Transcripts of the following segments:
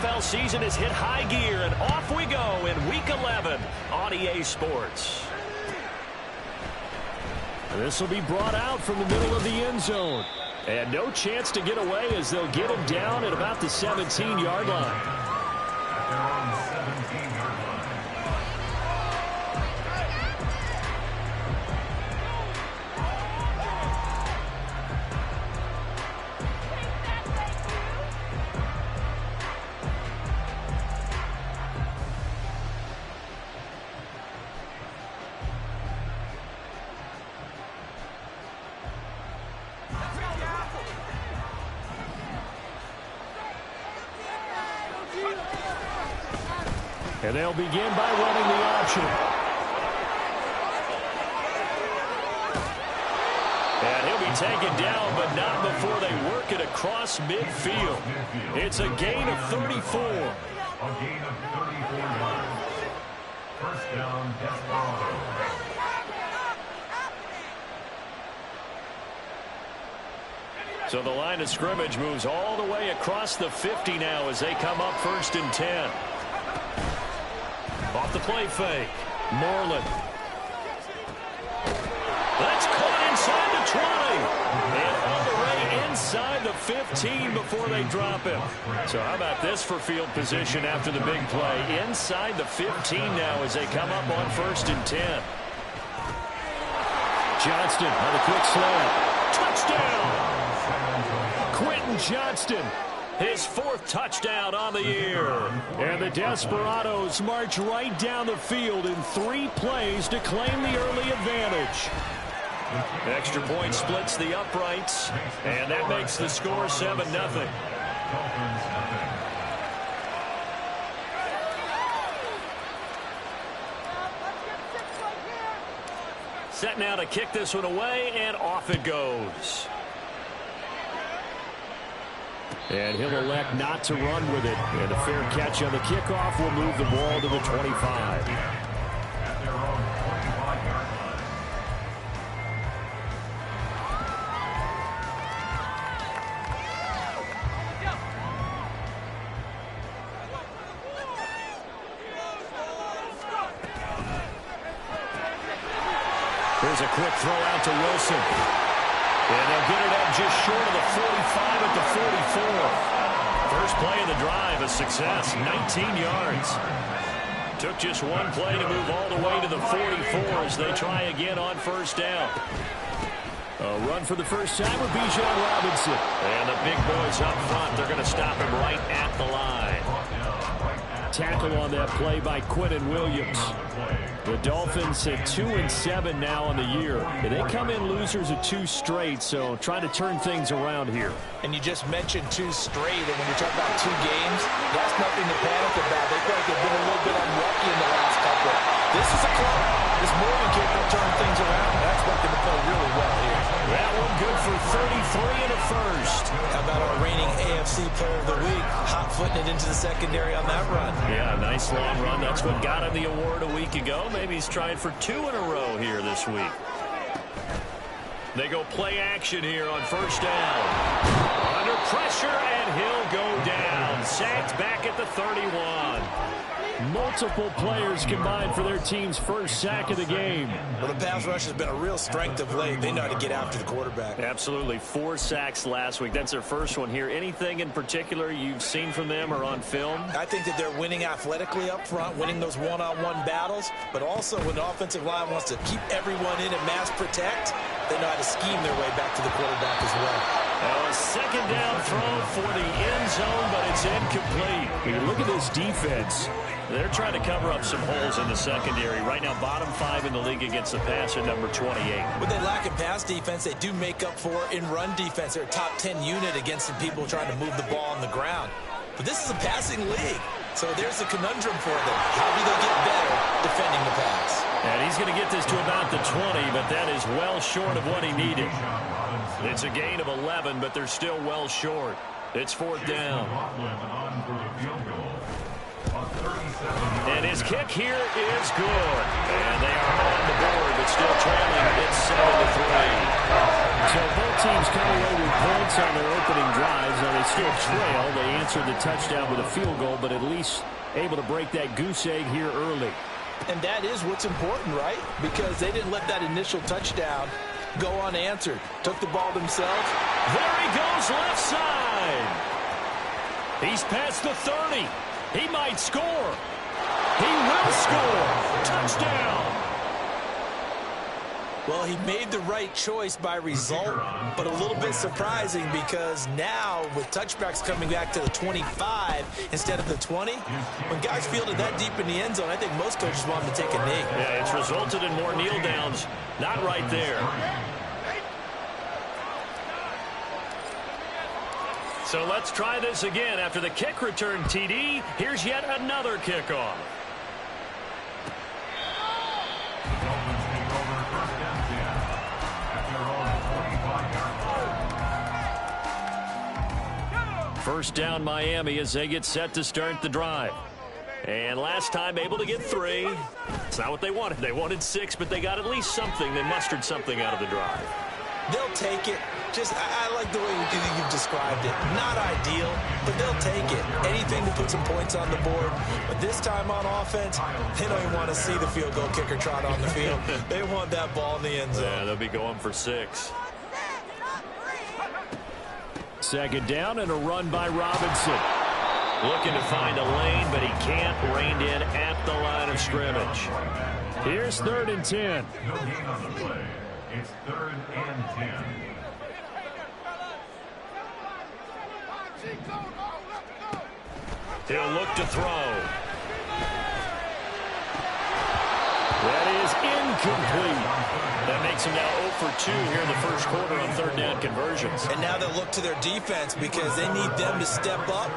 NFL season has hit high gear, and off we go in Week 11 on EA Sports. This will be brought out from the middle of the end zone. And no chance to get away as they'll get him down at about the 17-yard line. They're on the 17-yard line. And they'll begin by running the option. And he'll be taken down, but not before they work it across midfield. It's a gain of 34. A gain of 34 yards. First down, Desperado. So the line of scrimmage moves all the way across the 50 now as they come up 1st and 10. Off the play fake. Moreland. That's caught inside the 20. And all the way inside the 15 before they drop him. So how about this for field position after the big play? Inside the 15 now as they come up on 1st and 10. Johnston on a quick slant. Touchdown! Quentin Johnston, his 4th touchdown on the year. And the Desperados march right down the field in 3 plays to claim the early advantage. Extra point splits the uprights, and that makes the score 7-0. Set now to kick this one away, and off it goes. And he'll elect not to run with it. And a fair catch on the kickoff will move the ball to the 25. At their own 25-yard line. Here's a quick throw out to Wilson. And they'll get it up just short of the 45 at the 44. First play of the drive, a success, 19 yards. Took just one play to move all the way to the 44 as they try again on 1st down. A run for the first time with Bijan Robinson. And the big boys up front, they're going to stop him right at the line. Tackle on that play by Quentin Williams. The Dolphins at 2-7 now on the year. And they come in losers of 2 straight, so trying to turn things around here. And you just mentioned 2 straight, and when you're talking about 2 games, that's nothing to panic about. They feel like they've been a little bit unlucky in the last couple. This is a club. This Morgan kid will turn things around. That's working to play really well here. That one good for 33 and a first. How about our reigning AFC Player of the Week, hot-footing it into the secondary on that run? Yeah, nice long run. That's what got him the award a week ago. Maybe he's trying for 2 in a row here this week. They go play action here on 1st down. Under pressure, and he'll go down. Sacked back at the 31. Multiple players combined for their team's first sack of the game. Well, the pass rush has been a real strength of late. They know how to get after the quarterback. Absolutely. 4 sacks last week. That's their first one here. Anything in particular you've seen from them or on film? I think that they're winning athletically up front, winning those one-on-one battles, but also when the offensive line wants to keep everyone in and mass protect, they know how to scheme their way back to the quarterback as well. Now a 2nd down throw for the end zone, but it's incomplete. When you look at this defense, they're trying to cover up some holes in the secondary. Right now, bottom 5 in the league against the pass at number 28. What they lack in pass defense, they do make up for in run defense. They're a top 10 unit against some people trying to move the ball on the ground. But this is a passing league, so there's a conundrum for them. How do they get better defending the pass? And he's going to get this to about the 20, but that is well short of what he needed. It's a gain of 11, but they're still well short. It's 4th down. And his kick here is good. And they are on the board, but still trailing. It's 7-3. So both teams come away with points on their opening drives. Now they still trail. They answered the touchdown with a field goal, but at least able to break that goose egg here early. And that is what's important, right? Because they didn't let that initial touchdown go unanswered. Took the ball themselves. There he goes, left side. He's past the 30. He might score. He will score. Touchdown. Well, he made the right choice by result, but a little bit surprising because now with touchbacks coming back to the 25 instead of the 20, when guys fielded that deep in the end zone, I think most coaches want them to take a knee. Yeah, it's resulted in more kneel downs. Not right there. So let's try this again. After the kick return TD, here's yet another kickoff. First down Miami as they get set to start the drive. And last time able to get 3. It's not what they wanted. They wanted 6, but they got at least something. They mustered something out of the drive. They'll take it. I like the way you've described it. Not ideal, but they'll take it. Anything to put some points on the board. But this time on offense, they don't even want to see the field goal kicker trot on the field. They want that ball in the end zone. Yeah, they'll be going for 6. Second down and a run by Robinson. Looking to find a lane, but he can't. Reined in at the line of scrimmage. Here's 3rd and 10. No gain on the play. It's 3rd and 10. He'll look to throw. That is incomplete. That makes him now 0 for 2 here in the first quarter on 3rd down conversions. And now they'll look to their defense because they need them to step up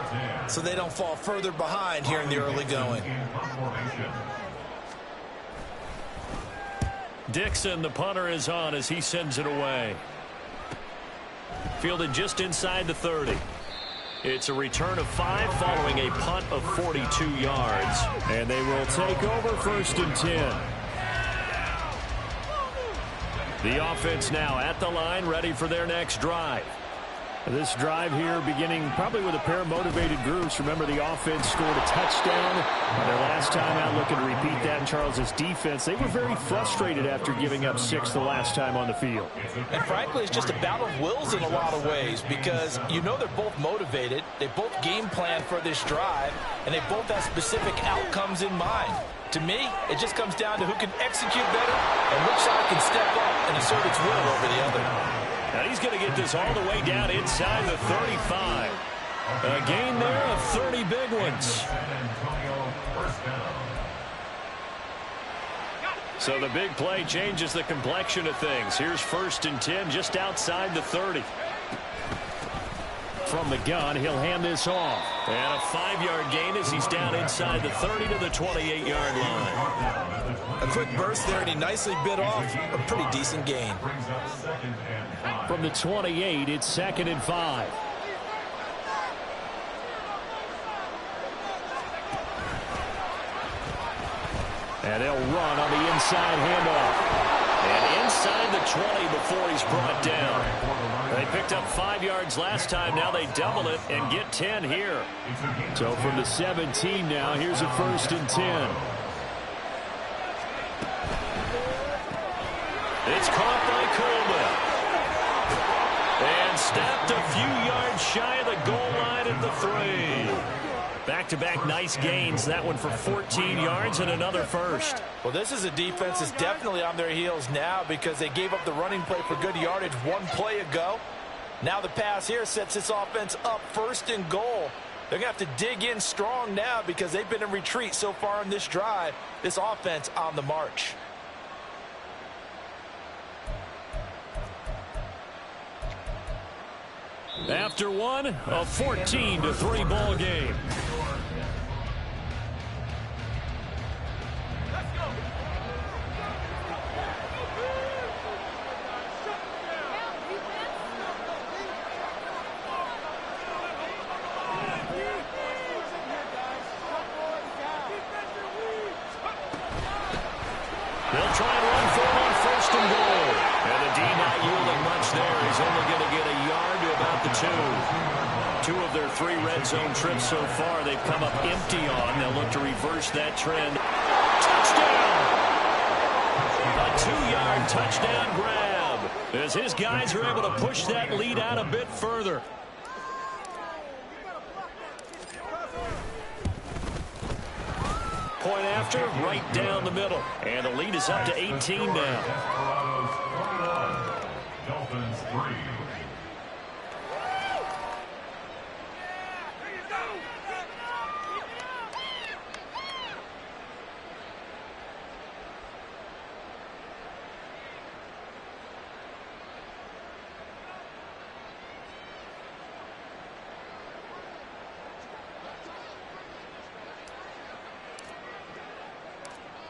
so they don't fall further behind here in the early going. Dixon, the punter, is on as he sends it away. Fielded just inside the 30. It's a return of 5 following a punt of 42 yards. And they will take over 1st and 10. The offense now at the line, ready for their next drive. This drive here beginning probably with a pair of motivated groups. Remember, the offense scored a touchdown their last time out. Looking to repeat that in Charles's defense. They were very frustrated after giving up 6 the last time on the field. And frankly, it's just a battle of wills in a lot of ways because you know they're both motivated. They both game plan for this drive, and they both have specific outcomes in mind. To me, it just comes down to who can execute better and which side can step up and assert its will over the other. Now he's going to get this all the way down inside the 35. A gain there of 30 big ones. So the big play changes the complexion of things. Here's 1st and 10 just outside the 30. From the gun, he'll hand this off. And a 5-yard gain as he's down inside the 30 to the 28-yard line. A quick burst there, and he nicely bit off a pretty decent gain. From the 28, it's 2nd and 5. And they'll run on the inside handoff. And inside the 20 before he's brought down. They picked up 5 yards last time. Now they double it and get 10 here. So from the 17 now, here's a 1st and 10. It's caught by Coleman. And snapped a few yards shy of the goal line at the 3. Back-to-back nice gains. That one for 14 yards and another first. Well, this is a defense that's definitely on their heels now because they gave up the running play for good yardage 1 play ago. Now the pass here sets this offense up 1st and goal. They're going to have to dig in strong now because they've been in retreat so far in this drive. This offense on the march. After one, a 14-3 ball game. They'll try and run for it on 1st and goal. And the D not yielding much there 2. 2 of their 3 red zone trips so far they've come up empty on. They'll look to reverse that trend. Touchdown! A 2-yard touchdown grab as his guys are able to push that lead out a bit further. Point after, right down the middle. And the lead is up to 18 now. Dolphins 3.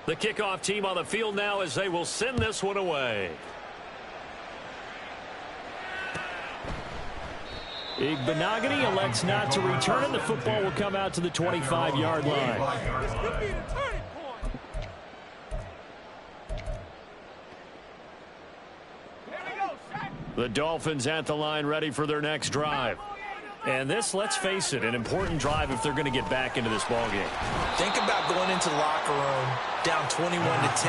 The kickoff team on the field now as they will send this one away. Igbenogany elects not to return it. The football will come out to the 25-yard line. The Dolphins at the line ready for their next drive. And this, let's face it, an important drive if they're going to get back into this ballgame. Think about going into the locker room down 21-10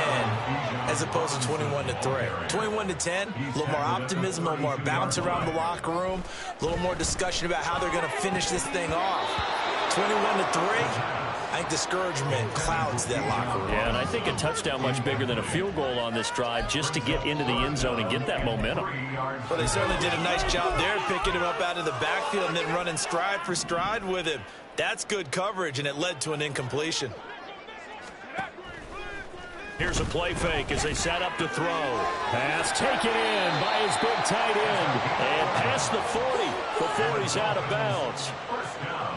as opposed to 21-3. 21-10, a little more optimism, a little more bounce around the locker room, a little more discussion about how they're going to finish this thing off. 21-3. I think discouragement clouds that locker room. Yeah, and I think a touchdown much bigger than a field goal on this drive just to get into the end zone and get that momentum. Well, they certainly did a nice job there picking him up out of the backfield and then running stride for stride with him. That's good coverage, and it led to an incompletion. Here's a play fake as they set up to throw. Pass taken in by his big tight end. And past the 40 before he's out of bounds.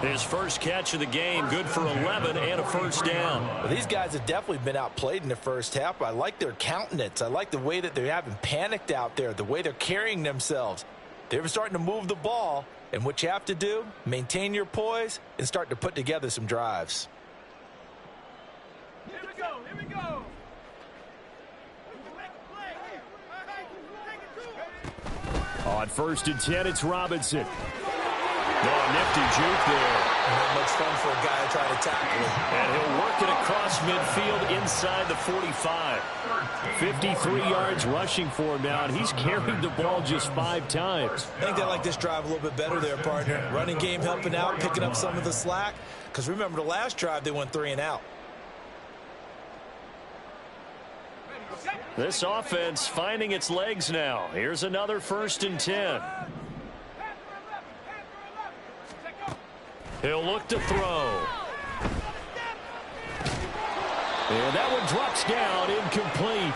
His first catch of the game, good for 11 and a first down. Well, these guys have definitely been outplayed in the first half. I like their countenance. I like the way that they haven't panicked out there, the way they're carrying themselves. They're starting to move the ball, and what you have to do, maintain your poise and start to put together some drives. Here we go, here we go. On 1st and 10, it's Robinson. Oh, nifty juke there. Not much fun for a guy trying to tackle him. And he'll work it across midfield inside the 45. 53 yards rushing for him now, and he's carried the ball just 5 times. I think they like this drive a little bit better there, partner. Running game helping out, picking up some of the slack. Because remember, the last drive, they went 3 and out. This offense finding its legs now. Here's another 1st and 10. He'll look to throw. And that one drops down, incomplete.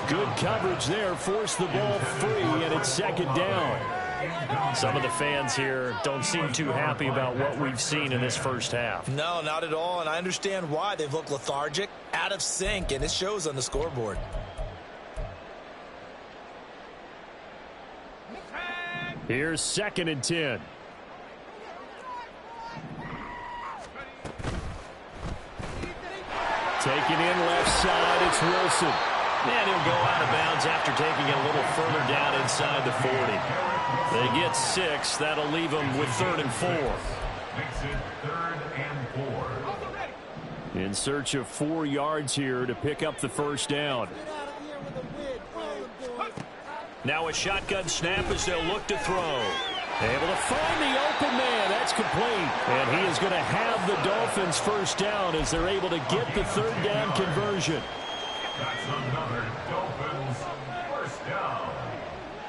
Good coverage there, forced the ball free, and it's 2nd down. Some of the fans here don't seem too happy about what we've seen in this first half. No, not at all, and I understand why. They've looked lethargic, out of sync, and it shows on the scoreboard. Here's 2nd and 10. Taken in left side, it's Wilson. And he'll go out of bounds after taking it a little further down inside the 40. They get 6. That'll leave them with 3rd and 4. Makes it 3rd and 4. In search of 4 yards here to pick up the first down. Now a shotgun snap as they'll look to throw. Able to find the open man. That's complete. And he is going to have the Dolphins first down as they're able to get the 3rd down conversion. That's another Dolphins first down.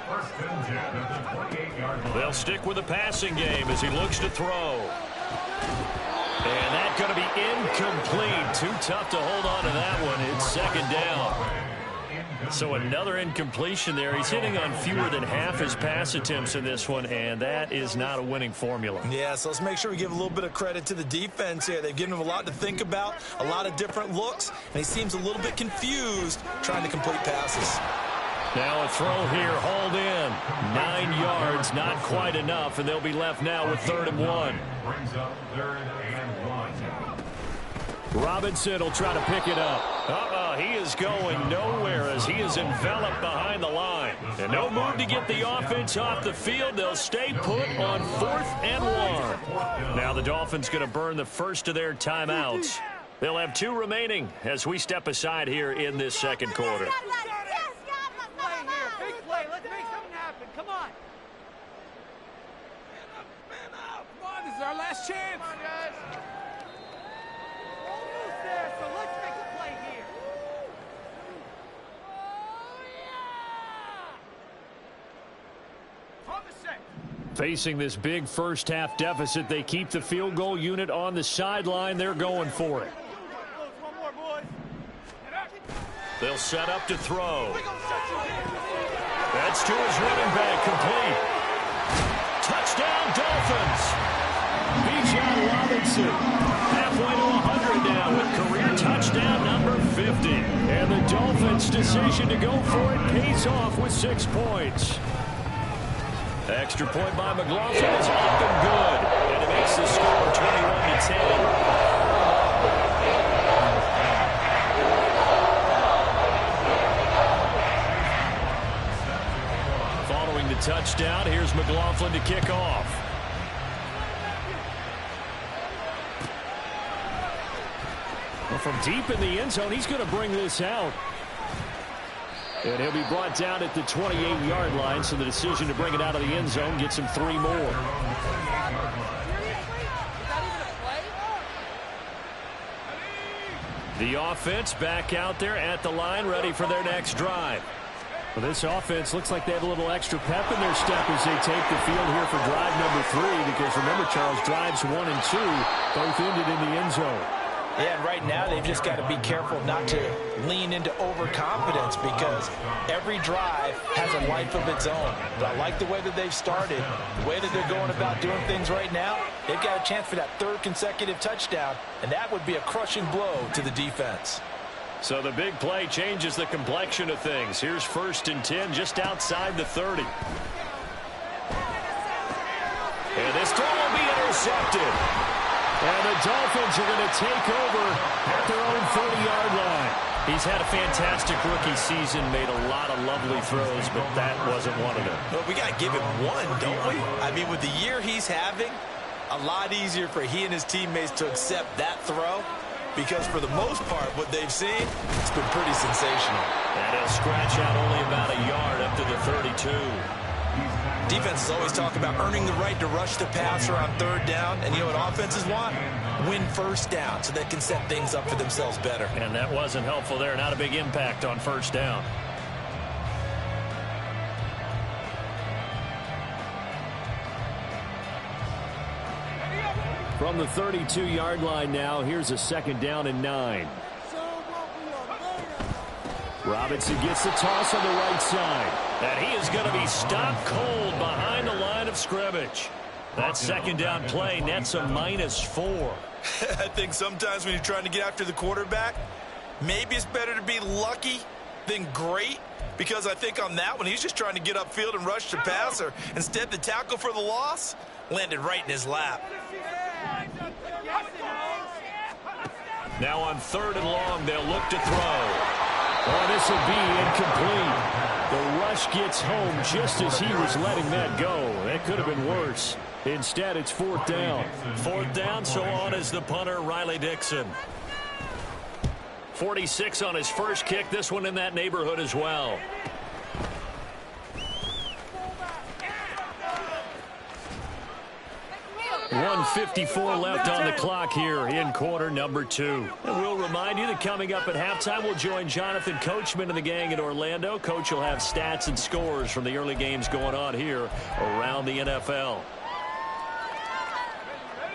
1st and 10 at the 28-yard line. They'll stick with the passing game as he looks to throw. And that's going to be incomplete. Too tough to hold on to that one. It's 2nd down. So another incompletion there. He's hitting on fewer than half his pass attempts in this one, and that is not a winning formula. Yeah, so let's make sure we give a little bit of credit to the defense here. They've given him a lot to think about, a lot of different looks, and he seems a little bit confused trying to complete passes. Now a throw here, hauled in. 9 yards, not quite enough, and they'll be left now with 3rd and 1. Brings up 3rd and 1. Robinson will try to pick it up. He is going nowhere as he is enveloped behind the line. And no move to get the offense off the field. They'll stay put on 4th and 1. Now the Dolphins going to burn the first of their timeouts. They'll have 2 remaining as we step aside here in this second quarter. Big play. Let's make something happen. Come on. Man up. Come on, this is our last chance. Come on, guys. Almost there, so let's make a play here. Oh, yeah! On the set. Facing this big first-half deficit, they keep the field goal unit on the sideline. They're going for it. One more, boys. They'll set up to throw. That's to his running back, complete. Touchdown, Dolphins. Bijan Robinson, halfway to 100 now with career touchdown number 50. And the Dolphins' decision to go for it pays off with 6 points. Extra point by McLaughlin is up and good. And it makes the score 21-10. The touchdown. Here's McLaughlin to kick off. Well, from deep in the end zone, he's going to bring this out. And he'll be brought down at the 28-yard line, so the decision to bring it out of the end zone gets him 3 more. The offense back out there at the line, ready for their next drive. Well, this offense looks like they have a little extra pep in their step as they take the field here for drive number 3, because remember, Charles, drives 1 and 2 both ended in the end zone. Yeah, and right now they've just got to be careful not to lean into overconfidence, because every drive has a life of its own. But I like the way that they've started, the way that they're going about doing things right now. They've got a chance for that 3rd consecutive touchdown, and that would be a crushing blow to the defense. So the big play changes the complexion of things. Here's 1st and 10 just outside the 30. And this throw will be intercepted. And the Dolphins are going to take over at their own 30-yard line. He's had a fantastic rookie season, made a lot of lovely throws, but that wasn't one of them. Well, we got to give him one, don't we? I mean, with the year he's having, a lot easier for he and his teammates to accept that throw. Because for the most part, what they've seen, it's been pretty sensational. And he'll scratch out only about a yard up to the 32. Defenses always talk about earning the right to rush the passer on 3rd down. And you know what offenses want? Win 1st down so they can set things up for themselves better. And that wasn't helpful there. Not a big impact on 1st down. From the 32-yard line now, here's a 2nd down and 9. Robinson gets the toss on the right side. And he is going to be stopped cold behind the line of scrimmage. That 2nd down play nets a -4. I think sometimes when you're trying to get after the quarterback, maybe it's better to be lucky than great. Because I think on that one, he's just trying to get upfield and rush the passer. Instead, the tackle for the loss landed right in his lap. Now on 3rd and long, they'll look to throw. Oh, this will be incomplete. The rush gets home just as he was letting that go. That could have been worse. Instead, it's 4th down. 4th down, so on is the punter, Riley Dixon. 46 on his first kick. This one in that neighborhood as well. 1:54 left on the clock here in quarter number 2. And we'll remind you that coming up at halftime, we'll join Jonathan Coachman and the gang in Orlando. Coach will have stats and scores from the early games going on here around the NFL.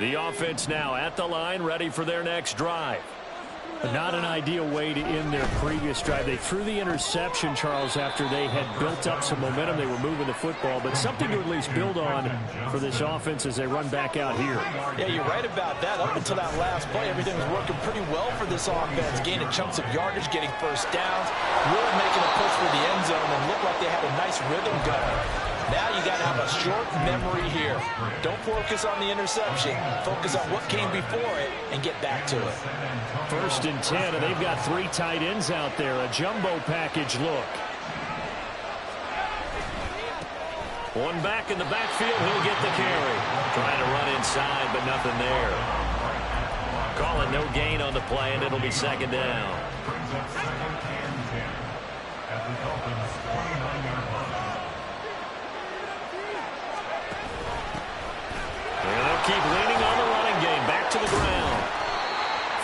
The offense now at the line, ready for their next drive. Not an ideal way to end their previous drive. They threw the interception, Charles, after they had built up some momentum. They were moving the football, but something to at least build on for this offense as they run back out here. Yeah, you're right about that. Up until that last play, everything was working pretty well for this offense, gaining chunks of yardage, getting 1st downs, really making a push for the end zone, and looked like they had a nice rhythm going. Now you got to have a short memory here. Don't focus on the interception. Focus on what came before it and get back to it. 1st and 10, and they've got 3 tight ends out there. A jumbo package look. One back in the backfield. He'll get the carry. Trying to run inside, but nothing there. Calling no gain on the play, and it'll be 2nd down. And they'll keep leaning on the running game. Back to the ground.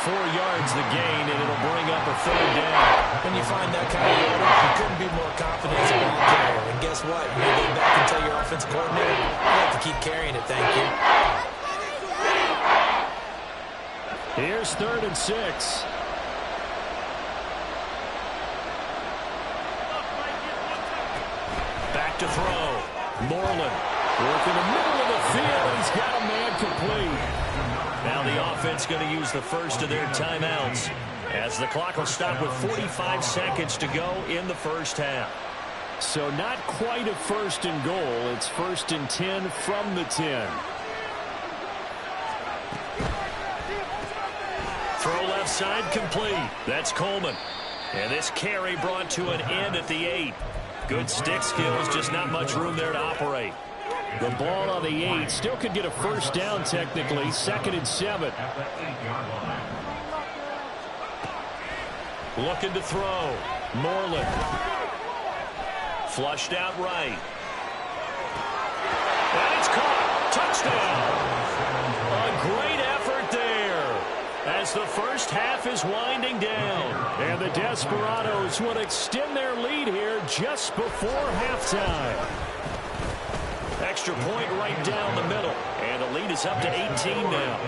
4 yards the gain, and it'll bring up a 3rd down. When you find that kind of yardage, you couldn't be more confident as a ball carrier. And guess what? When you go back and tell your offensive coordinator, I have to keep carrying it, thank you. Here's 3rd and 6. Back to throw. Moreland work in the middle of the field. He's got a man complete. Now the offense going to use the first of their timeouts as the clock will stop with 45 seconds to go in the first half. So not quite a 1st and goal. It's 1st and 10 from the 10. Throw left side complete. That's Coleman. And this carry brought to an end at the 8. Good stick skills, just not much room there to operate. The ball on the 8. Still could get a 1st down technically. 2nd and 7. Looking to throw. Moreland. Flushed out right. And it's caught. Touchdown. A great effort there as the first half is winding down. And the Desperados will extend their lead here just before halftime. Extra point right down the middle. And the lead is up to 18 now.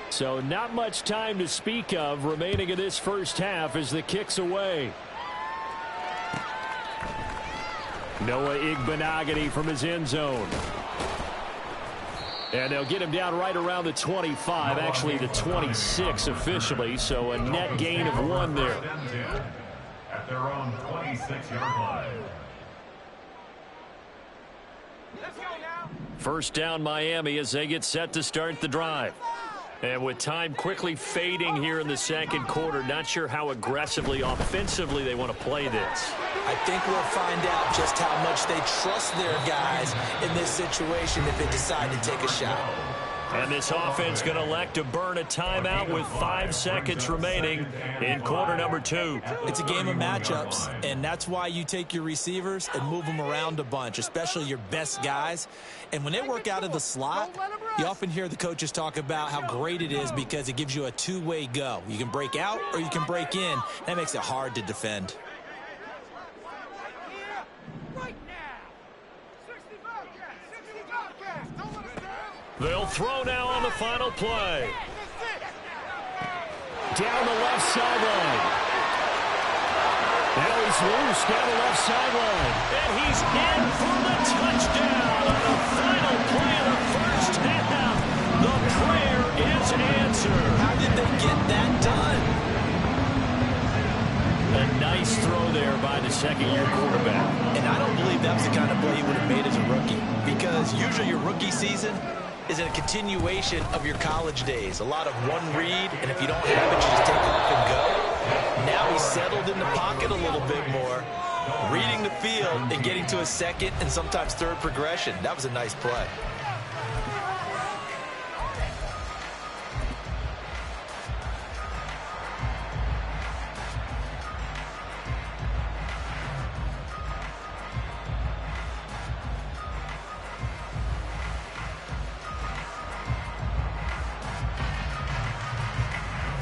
So not much time to speak of remaining in this first half as the kick's away. Noah Igbenogany from his end zone. And they'll get him down right around the 25, actually the 26 officially, so a net gain of 1 there. At their own 26-yard line. Let's go now. First down Miami as they get set to start the drive. And with time quickly fading here in the 2nd quarter, not sure how aggressively, offensively they want to play this. I think we'll find out just how much they trust their guys in this situation if they decide to take a shot. And this offense going to elect to burn a timeout with 5 seconds remaining in quarter number 2. It's a game of matchups, and that's why you take your receivers and move them around a bunch, especially your best guys. And when they work out of the slot, you often hear the coaches talk about how great it is because it gives you a two-way go. You can break out or you can break in. That makes it hard to defend. They'll throw now on the final play. Down the left sideline. Now he's loose down the left sideline. And he's in for the touchdown on the final play of the first half. The prayer is answered. How did they get that done? A nice throw there by the second-year quarterback. And I don't believe that was the kind of play he would have made as a rookie. Because usually your rookie season is a continuation of your college days. A lot of one read, and if you don't have it, you just take off and go. Now he's settled in the pocket a little bit more, reading the field and getting to a second and sometimes third progression. That was a nice play.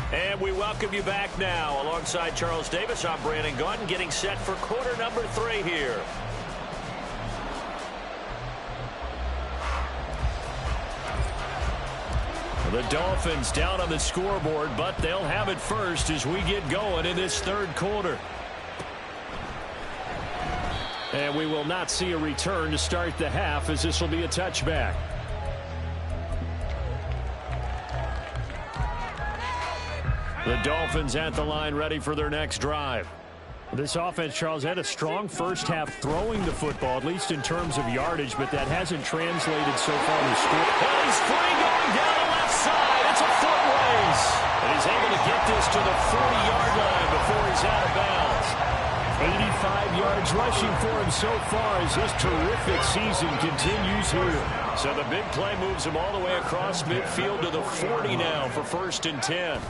And we welcome you back now. Alongside Charles Davis, I'm Brandon Gaudin, getting set for quarter number 3 here. The Dolphins down on the scoreboard, but they'll have it first as we get going in this third quarter. And we will not see a return to start the half, as this will be a touchback. The Dolphins at the line ready for their next drive. This offense, Charles, had a strong first half throwing the football, at least in terms of yardage, but that hasn't translated so far to score. And he's free going down the left side. It's a foot race. And he's able to get this to the 40-yard line before he's out of bounds. 85 yards rushing for him so far as this terrific season continues here. So the big play moves him all the way across midfield to the 40 now for 1st and 10.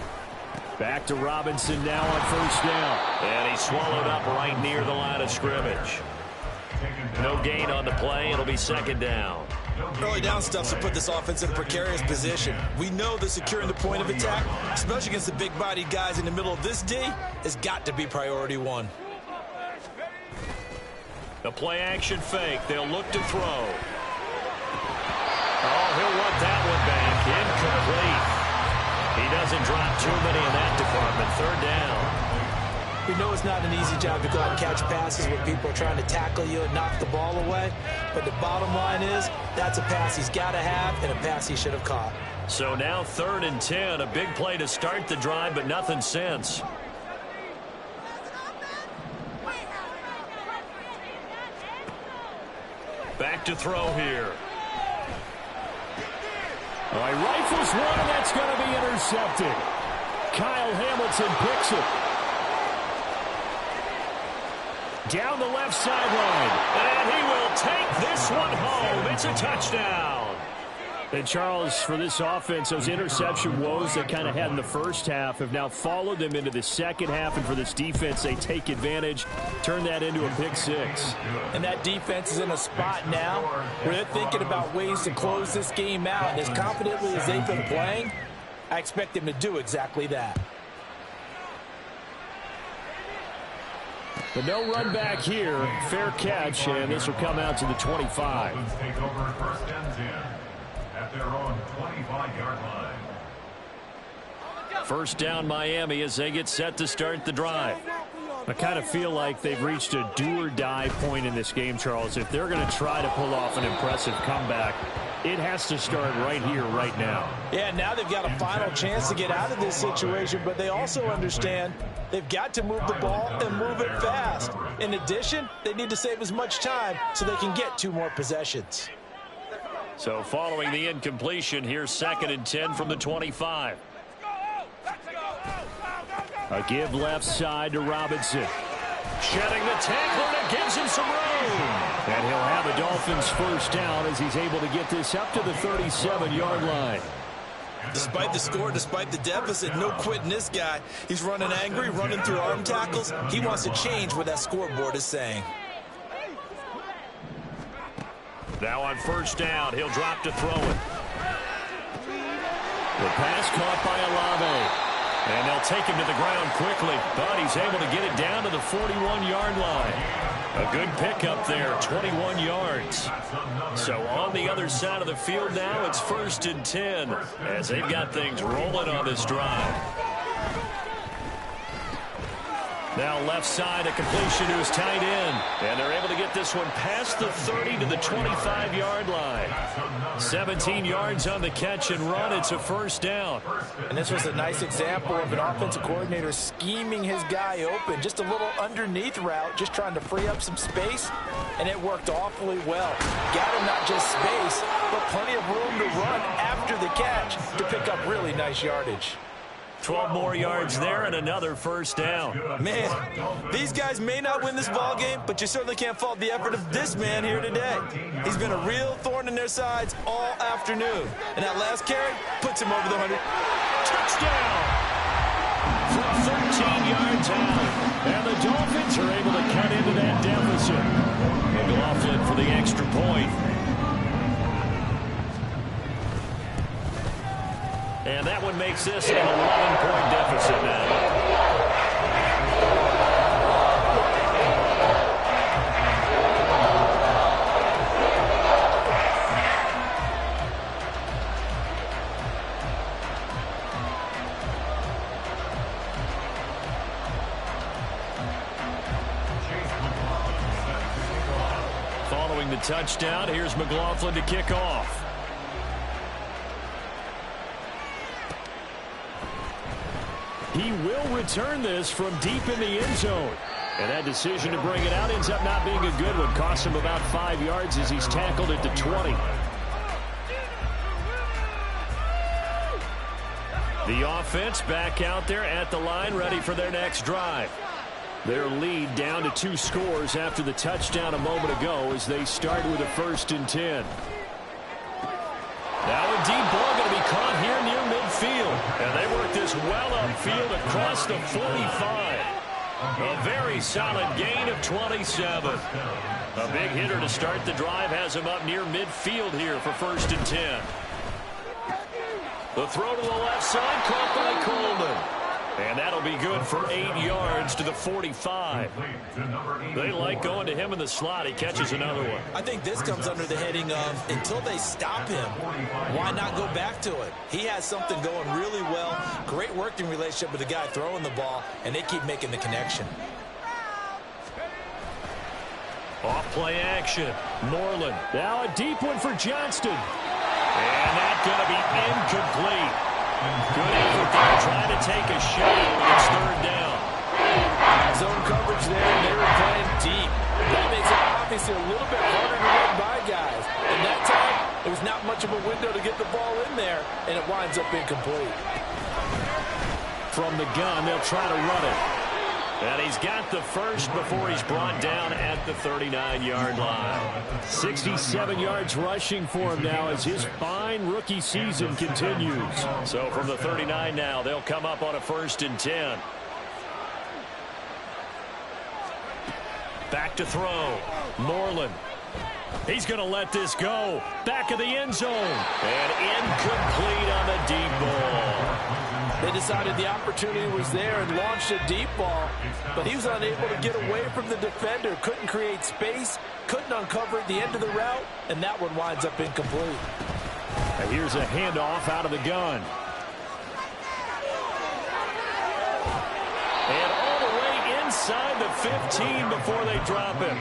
Back to Robinson now on 1st down. And he's swallowed up right near the line of scrimmage. No gain on the play. It'll be 2nd down. Early down stuff to put this offense in a precarious position. We know that securing the point of attack, especially against the big-bodied guys in the middle of this D, has got to be priority one. The play-action fake. They'll look to throw. Oh, he'll want that one back. Incomplete. He doesn't drop too many in that department. 3rd down. We know it's not an easy job to go out and catch passes when people are trying to tackle you and knock the ball away. But the bottom line is that's a pass he's got to have and a pass he should have caught. So now 3rd and 10. A big play to start the drive, but nothing since. Back to throw here. All right, rifles one, and that's going to be intercepted. Kyle Hamilton picks it. Down the left sideline. And he will take this one home. It's a touchdown. And, Charles, for this offense, those interception woes they kind of had in the first half have now followed them into the second half. And for this defense, they take advantage, turn that into a pick 6. And that defense is in a spot now where they're thinking about ways to close this game out. And as confidently as they've been playing, I expect them to do exactly that. But no run back here. Fair catch, and this will come out to the 25. Take over 1st and 10 at their own 25-yard line. 1st down Miami as they get set to start the drive. I kind of feel like they've reached a do-or-die point in this game, Charles. If they're going to try to pull off an impressive comeback, it has to start right here, right now. Yeah, now they've got a final chance to get out of this situation, but they also understand they've got to move the ball and move it fast. In addition, they need to save as much time so they can get 2 more possessions. So following the incompletion, here's 2nd and 10 from the 25. A give left side to Robinson. Shedding the tackle, and it gives him some room. And he'll have a Dolphins 1st down as he's able to get this up to the 37-yard line. Despite the score, despite the deficit, no quitting this guy. He's running angry, running through arm tackles. He wants to change what that scoreboard is saying. Now on 1st down, he'll drop to throw it. The pass caught by Olave. And they'll take him to the ground quickly, but he's able to get it down to the 41-yard line. A good pickup there, 21 yards. So on the other side of the field now, it's 1st and 10 as they've got things rolling on this drive. Now left side, a completion to his tight end. And they're able to get this one past the 30 to the 25-yard line. 17 yards on the catch and run. It's a 1st down. And this was a nice example of an offensive coordinator scheming his guy open. Just a little underneath route, just trying to free up some space. And it worked awfully well. Got him not just space, but plenty of room to run after the catch to pick up really nice yardage. 12 more yards there and another 1st down. Man, these guys may not win this ball game, but you certainly can't fault the effort of this man here today. He's been a real thorn in their sides all afternoon. And that last carry puts him over the 100. Touchdown! From 13 yards out. And the Dolphins are able to cut into that deficit. McLaughlin for the extra point. And that one makes this an 11-point deficit now. Following the touchdown, here's McLaughlin to kick off. He will return this from deep in the end zone. And that decision to bring it out ends up not being a good one. Costs him about 5 yards as he's tackled at the 20. The offense back out there at the line, ready for their next drive. Their lead down to 2 scores after the touchdown a moment ago as they start with a 1st and 10. Now a deep ball going to be caught here near midfield. And they work this well upfield across the 45. A very solid gain of 27. A big hitter to start the drive has him up near midfield here for 1st and 10. The throw to the left side caught by Coleman. And that'll be good for 8 yards to the 45. They like going to him in the slot. He catches another one. I think this comes under the heading of until they stop him, why not go back to it? He has something going really well. Great working relationship with the guy throwing the ball, and they keep making the connection. Off play action. Moreland. Now a deep one for Johnston. And that's going to be incomplete. Good effort there, trying to take a shot when it's 3rd down. Zone coverage there, and they were playing deep. That makes it obviously a little bit harder to run by guys. And that time, it was not much of a window to get the ball in there, and it winds up incomplete. From the gun, they'll try to run it. And he's got the first before he's brought down at the 39-yard line. 67 yards rushing for him now as his fine rookie season continues. So from the 39 now, they'll come up on a 1st and 10. Back to throw. Moreland. He's going to let this go. Back of the end zone. And incomplete on the deep ball. They decided the opportunity was there and launched a deep ball, but he was unable to get away from the defender, couldn't create space, couldn't uncover at the end of the route, and that one winds up incomplete. And here's a handoff out of the gun. And all the way inside the 15 before they drop him.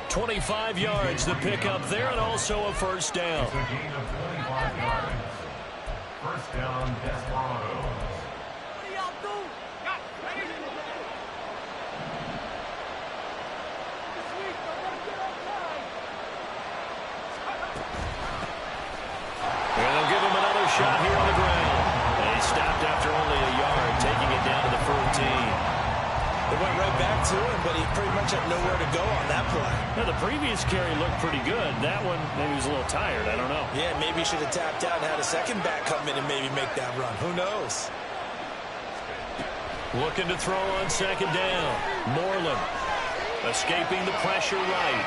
25 yards the pickup there, and also a 1st down. It's a gain of 25 yards. 1st down, Desperados. Shot here on the ground. And he stopped after only a yard, taking it down to the 14. They went right back to him, but he pretty much had nowhere to go on that play. Now, the previous carry looked pretty good. That one, maybe he was a little tired. I don't know. Yeah, maybe he should have tapped out and had a second back come in and maybe make that run. Who knows? Looking to throw on 2nd down. Moreland escaping the pressure right.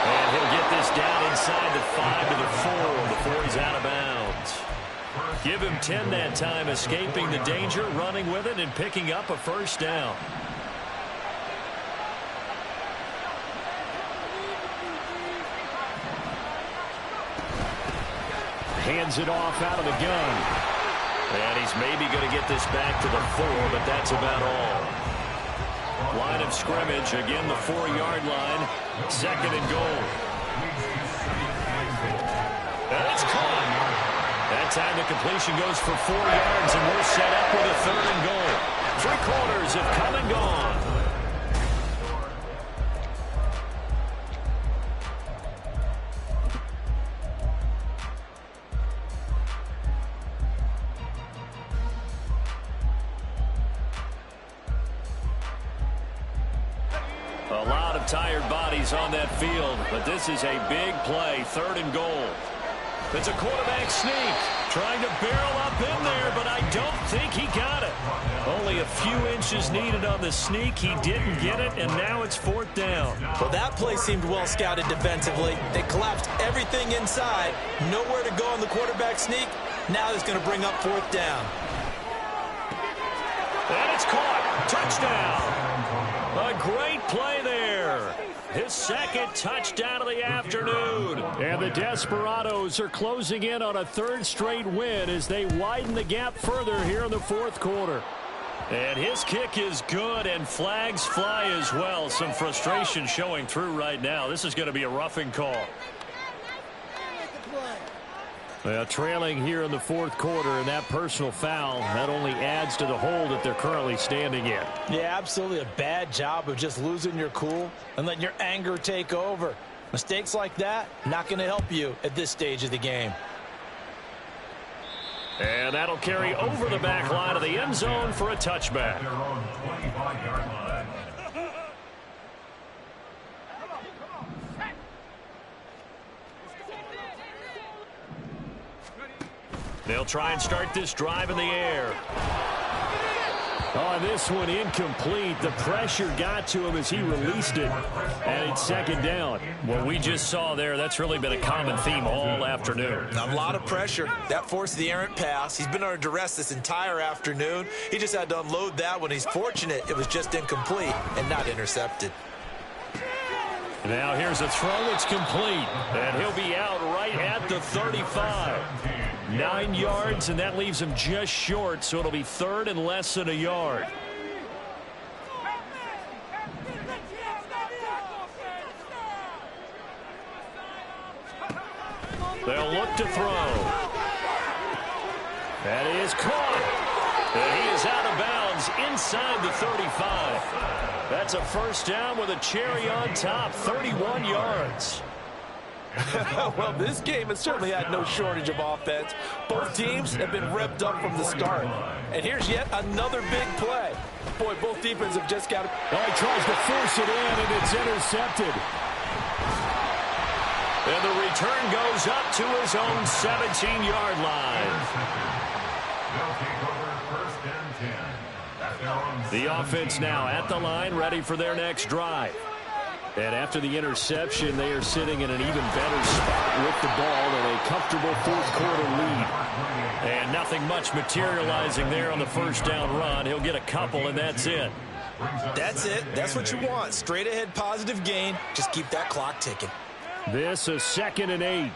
And he'll get this down inside the 5 to the 4 before he's out of bounds. Give him 10 that time, escaping the danger, running with it, and picking up a 1st down. Hands it off out of the gun. And he's maybe going to get this back to the 4, but that's about all. Line of scrimmage, again the 4-yard line. 2nd and goal. And it's caught. That time the completion goes for 4 yards, and we're set up with a 3rd and goal. 3 quarters have come and gone. A lot of tired bodies on that field, but this is a big play, 3rd and goal. It's a quarterback sneak, trying to barrel up in there, but I don't think he got it. Only a few inches needed on the sneak. He didn't get it, and now it's 4th down. Well, that play seemed well scouted defensively. They collapsed everything inside. Nowhere to go on the quarterback sneak. Now it's going to bring up 4th down. And it's caught. Touchdown. A great play there. His 2nd touchdown of the afternoon. And the Desperados are closing in on a 3rd straight win as they widen the gap further here in the 4th quarter. And his kick is good, and flags fly as well. Some frustration showing through right now. This is going to be a roughing call. Well, trailing here in the fourth quarter, and that personal foul, that only adds to the hole that they're currently standing in. Yeah, absolutely a bad job of just losing your cool and letting your anger take over. Mistakes like that, not going to help you at this stage of the game. And that'll carry over the back line of the end zone for a touchback. Their own 25-yard line. They'll try and start this drive in the air. Oh, this one incomplete. The pressure got to him as he released it. And it's second down. What we just saw there, that's really been a common theme all afternoon. A lot of pressure. That forced the errant pass. He's been under duress this entire afternoon. He just had to unload that one. He's fortunate it was just incomplete and not intercepted. Now here's a throw. It's complete. And he'll be out right at the 35. 9 yards, and that leaves him just short, so it'll be third and less than a yard. They'll look to throw. That is caught. And he is out of bounds inside the 35. That's a first down with a cherry on top, 31 yards. Well, this game has certainly had no shortage of offense. Both teams have been revved up from the start. And here's yet another big play. Boy, both defenses have just got to... Oh, he tries to force it in, and it's intercepted. And the return goes up to his own 17-yard line. They'll take over first and 10. At their own The offense now at the line, ready for their next drive. And after the interception, they are sitting in an even better spot with the ball and a comfortable fourth-quarter lead. And nothing much materializing there on the first down run. He'll get a couple, and that's it. That's it. That's what you want. Straight ahead positive gain. Just keep that clock ticking. This is 2nd and 8.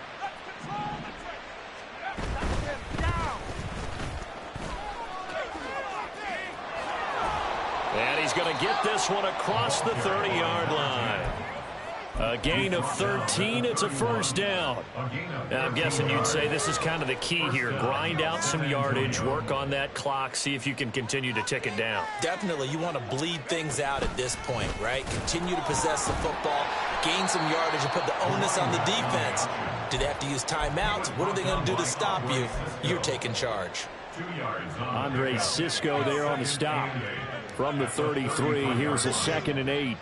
And he's going to get this one across the 30-yard line. A gain of 13. It's a first down. And I'm guessing you'd say this is kind of the key here. Grind out some yardage, work on that clock, see if you can continue to tick it down. Definitely, you want to bleed things out at this point, right? Continue to possess the football, gain some yardage, and put the onus on the defense. Do they have to use timeouts? What are they going to do to stop you? You're taking charge. Andre Cisco there on the stop. From the 33, here's a 2nd and 8.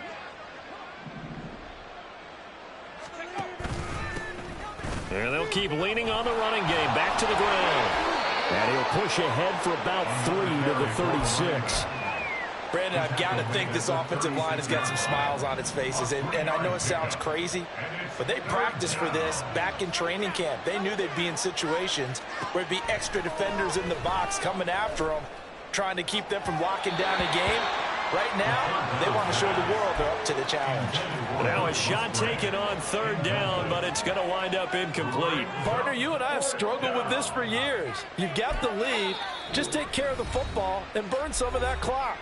And they'll keep leaning on the running game. Back to the ground. And he'll push ahead for about 3 to the 36. Brandon, I've got to think this offensive line has got some smiles on its faces. And I know it sounds crazy, but they practiced for this back in training camp. They knew they'd be in situations where there'd be extra defenders in the box coming after them, trying to keep them from locking down a game. Right now, they want to show the world they're up to the challenge. Now a shot taken on 3rd down, but it's going to wind up incomplete. Partner, you and I have struggled with this for years. You've got the lead. Just take care of the football and burn some of that clock.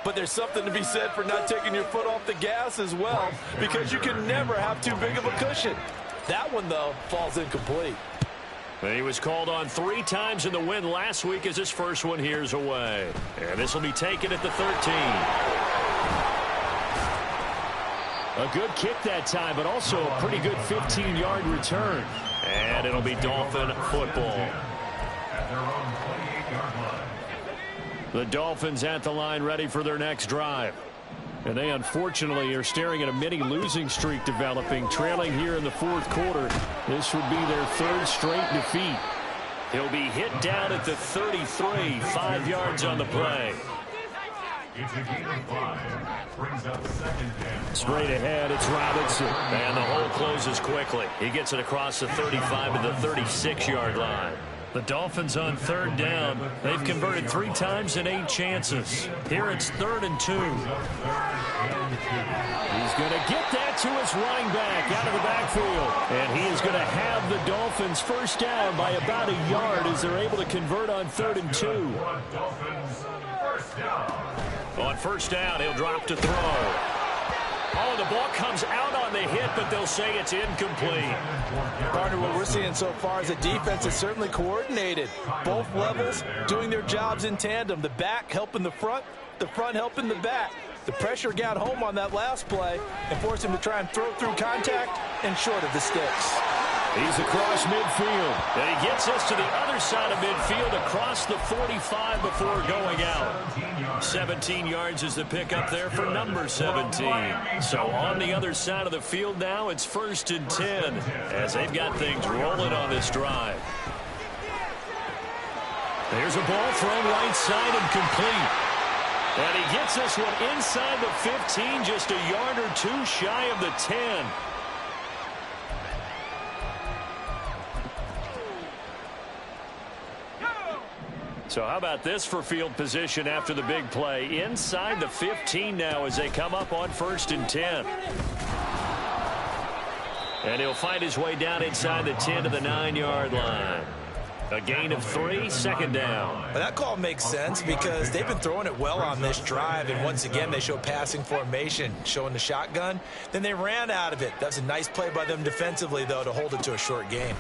But there's something to be said for not taking your foot off the gas as well, because you can never have too big of a cushion. That one, though, falls incomplete. He was called on 3 times in the win last week as his first one here's away. And this will be taken at the 13. A good kick that time, but also a pretty good 15-yard return. And it'll be Dolphin football. At their own 28-yard line. The Dolphins at the line ready for their next drive. And they unfortunately are staring at a mini losing streak developing, trailing here in the fourth quarter. This would be their 3rd straight defeat. He'll be hit down at the 33, 5 yards on the play. It's a gain of 5. Brings up 2nd down. Straight ahead, it's Robinson. And the hole closes quickly. He gets it across the 35 to the 36-yard line. The Dolphins on 3rd down. They've converted 3 times in 8 chances. Here it's 3rd and 2. He's going to get that to his running back out of the backfield. And he is going to have the Dolphins first down by about a yard as they're able to convert on 3rd and 2. Dolphins first down. On first down, he'll drop to throw. Oh, the ball comes out on the hit, but they'll say it's incomplete. Partner, what we're seeing so far is the defense is certainly coordinated. Both levels doing their jobs in tandem. The back helping the front helping the back. The pressure got home on that last play and forced him to try and throw through contact and short of the sticks. He's across midfield, and he gets us to the other side of midfield across the 45 before going out. 17 yards is the pickup there for number 17. So on the other side of the field now, it's 1st and 10 as they've got things rolling on this drive. There's a ball thrown right side and complete. And he gets this one inside the 15, just a yard or two shy of the 10. So how about this for field position after the big play? Inside the 15 now as they come up on 1st and 10. And he'll find his way down inside the 10 to the 9-yard line. A gain of 3, 2nd down. Well, that call makes sense because they've been throwing it well on this drive, and once again they show passing formation, showing the shotgun. Then they ran out of it. That's a nice play by them defensively, though, to hold it to a short gain.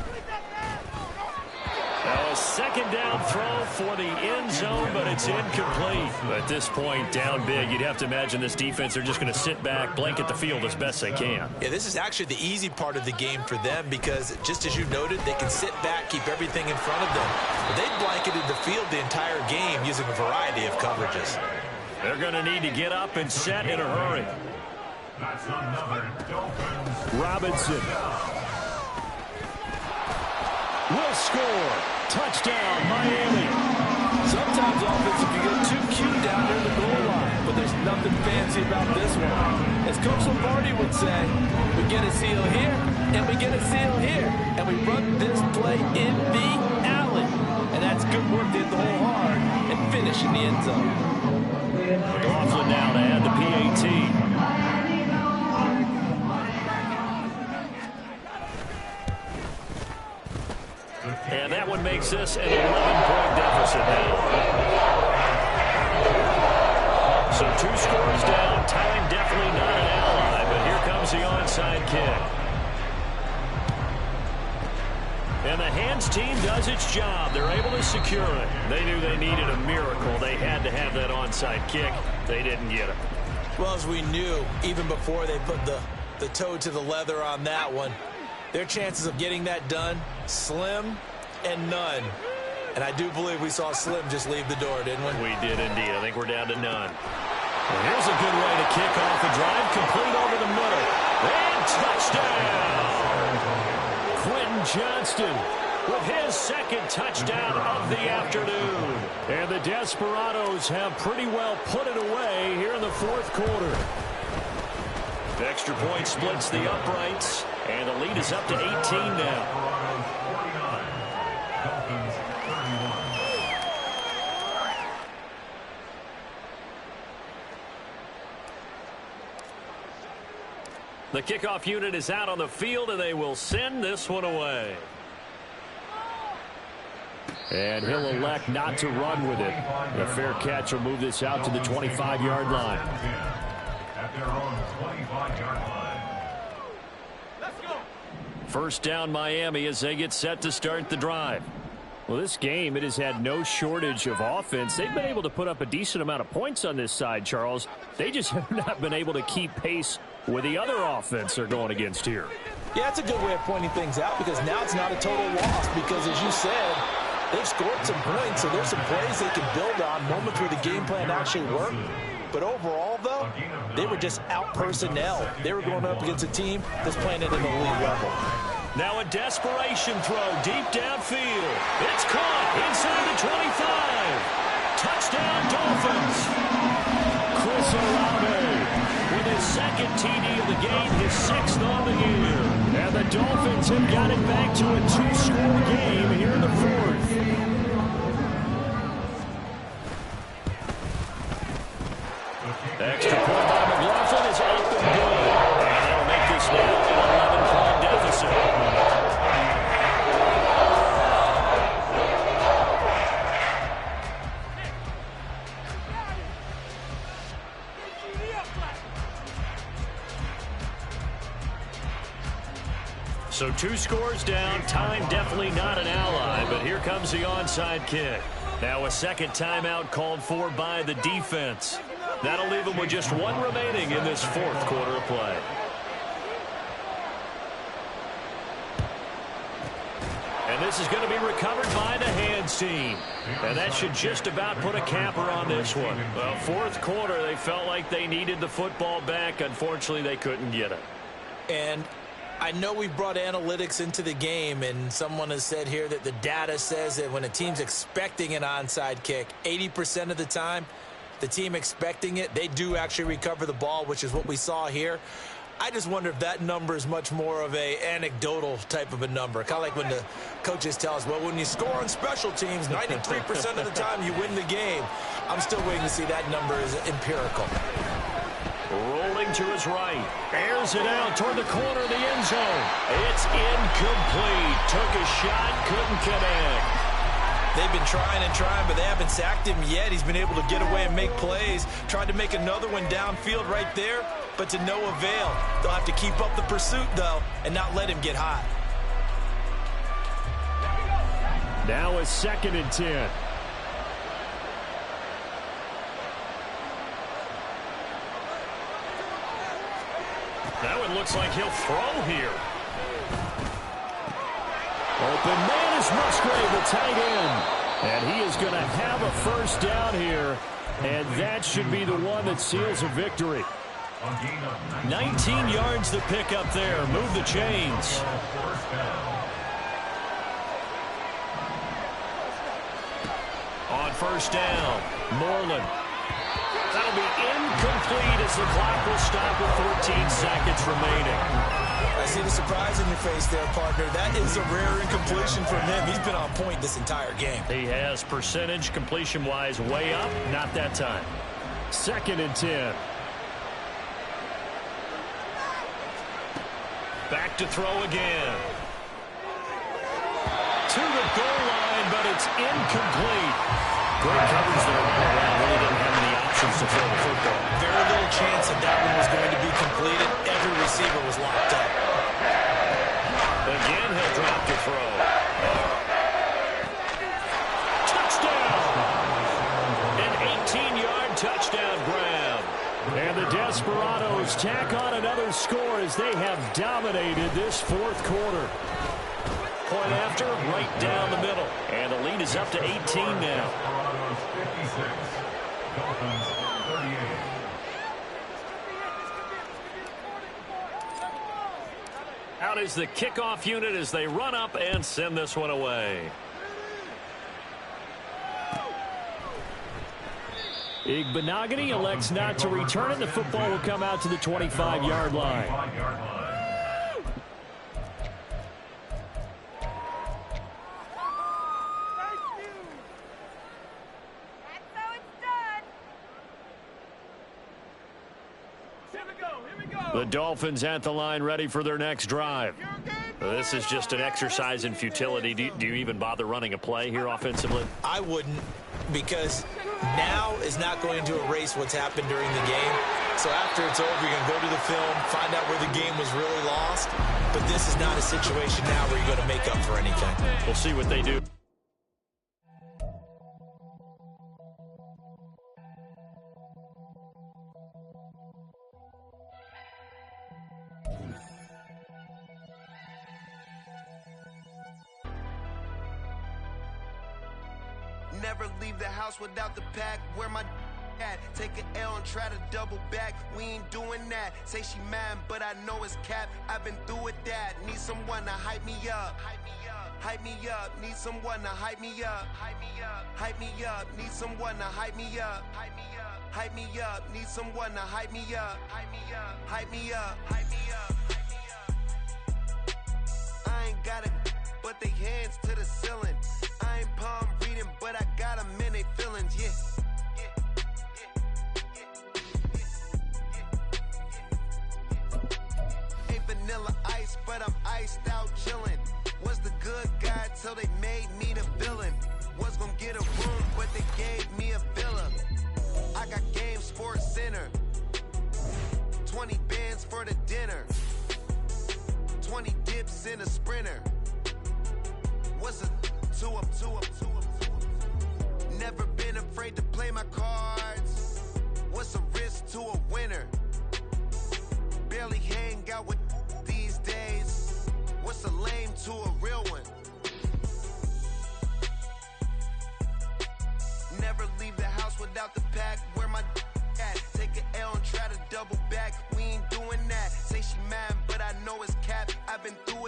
Now a 2nd down throw for the end zone, but it's incomplete. At this point, down big, you'd have to imagine this defense, they're just going to sit back, blanket the field as best they can. Yeah, this is actually the easy part of the game for them because, just as you noted, they can sit back, keep everything in front of them. But they blanketed the field the entire game using a variety of coverages. They're going to need to get up and set in a hurry. That's another Dolphins. Robinson will score. Touchdown, Miami. Sometimes offense, if you get too cute down near the goal line, but there's nothing fancy about this one. As Coach Lombardi would say, we get a seal here, and we get a seal here, and we run this play in the alley. And that's good work to hit the hole hard and finish in the end zone. McLaughlin now to add the PAT. And that one makes this an 11-point deficit now. So 2 scores down. Time definitely not an ally, but here comes the onside kick. And the hands team does its job. They're able to secure it. They knew they needed a miracle. They had to have that onside kick. They didn't get it. Well, as we knew, even before they put the toe to the leather on that one, their chances of getting that done, slim and none. And I do believe we saw Slim just leave the door, didn't we? We did indeed. I think we're down to none. Well, here's a good way to kick off the drive. Complete over the middle. And touchdown! Quentin Johnston with his 2nd touchdown of the afternoon. And the Desperados have pretty well put it away here in the 4th quarter. The extra point splits the uprights, and the lead is up to 18 now. The kickoff unit is out on the field, and they will send this one away. And he'll elect not to run with it. A fair catch will move this out to the 25-yard line. At their own 25-yard line. Let's go. 1st down, Miami, as they get set to start the drive. Well, this game, it has had no shortage of offense. They've been able to put up a decent amount of points on this side, Charles. They just have not been able to keep pace with the other offense they're going against here. Yeah, that's a good way of pointing things out because now it's not a total loss because, as you said, they've scored some points, so there's some plays they can build on, moments where the game plan actually worked. But overall, though, they were just out personnel. They were going up against a team that's playing at an elite level. Now a desperation throw deep downfield. It's caught inside the 25. Touchdown, Dolphins. Chris Olave with his 2nd TD of the game, his 6th on the year. And the Dolphins have got it back to a 2-score game here in the 4th. Extra point by McLaughlin is up and good. And that'll make this now an 11-point deficit. So 2 scores down. Time definitely not an ally, but here comes the onside kick. Now a second timeout called for by the defense. That'll leave them with just 1 remaining in this 4th quarter of play. And this is going to be recovered by the hands team. And that should just about put a capper on this one. Well, 4th quarter, they felt like they needed the football back. Unfortunately, they couldn't get it. And I know we've brought analytics into the game, and someone has said here that the data says that when a team's expecting an onside kick, 80% of the time, the team expecting it, they do actually recover the ball, which is what we saw here. I just wonder if that number is much more of a anecdotal type of a number. Kind of like when the coaches tell us, well, when you score on special teams, 93% of the time you win the game. I'm still waiting to see that number is empirical. Rolling to his right. Airs it out toward the corner of the end zone. It's incomplete. Took a shot, couldn't connect. They've been trying and trying, but they haven't sacked him yet. He's been able to get away and make plays. Tried to make another one downfield right there, but to no avail. They'll have to keep up the pursuit, though, and not let him get hot. Now a 2nd and 10. That one looks like he'll throw here. Open man is Musgrave, the tight end. And he is going to have a first down here. And that should be the one that seals a victory. 19 yards to pick up there. Move the chains. On first down, Moreland. That'll be incomplete as the clock will stop with 14 seconds remaining. I see the surprise in your face there, partner. That is a rare incompletion from him. He's been on point this entire game. He has percentage completion-wise way up. Not that time. 2nd and 10. Back to throw again. To the goal line, but it's incomplete. Great coverage there all around. Really didn't have any options to throw the football. Very little chance that that one was going to be completed. Every receiver was locked up. Again, he'll drop to throw. Touchdown! An 18-yard touchdown grab. And the Desperados tack on another score as they have dominated this 4th quarter. Point after, right down the middle. And the lead is up to 18 now. Desperados 56, Dolphins 38. Out is the kickoff unit as they run up and send this one away. Igbenogany elects not to return it. The football will come out to the 25-yard line. The Dolphins at the line ready for their next drive. This is just an exercise in futility. Do you even bother running a play here offensively? I wouldn't, because now is not going to erase what's happened during the game. So after it's over, you're going to go to the film, find out where the game was really lost. But this is not a situation now where you're going to make up for anything. We'll see what they do. Never leave the house without the pack. Where my at? Take an L and try to double back. We ain't doing that. Say she mad, but I know it's cap. I've been through with that. Need someone to hype me up. Hype me up. Hype me up. Need someone to hype me up. Hype me up. Hype me up. Need someone to hype me up. Hype me up. Hype me up. Need someone to hype me up. Hype me up. Hype me up. Hype me up. Hype me up. I ain't got it, but they hands to the ceiling. I ain't palm reading, but I got them in they feelings, yeah. Ain't vanilla ice, but I'm iced out chillin'. Was the good guy till they made me the villain. Was gonna get a room, but they gave me a villa. I got Game Sports Center. 20 bands for the dinner. 20 dips in a afraid to play my cards. What's a risk to a winner? Barely hang out with these days. What's a lame to a real one? Never leave the house without the pack. Where my at? Take an L and try to double back. We ain't doing that. Say she mad, but I know it's cap. I've been through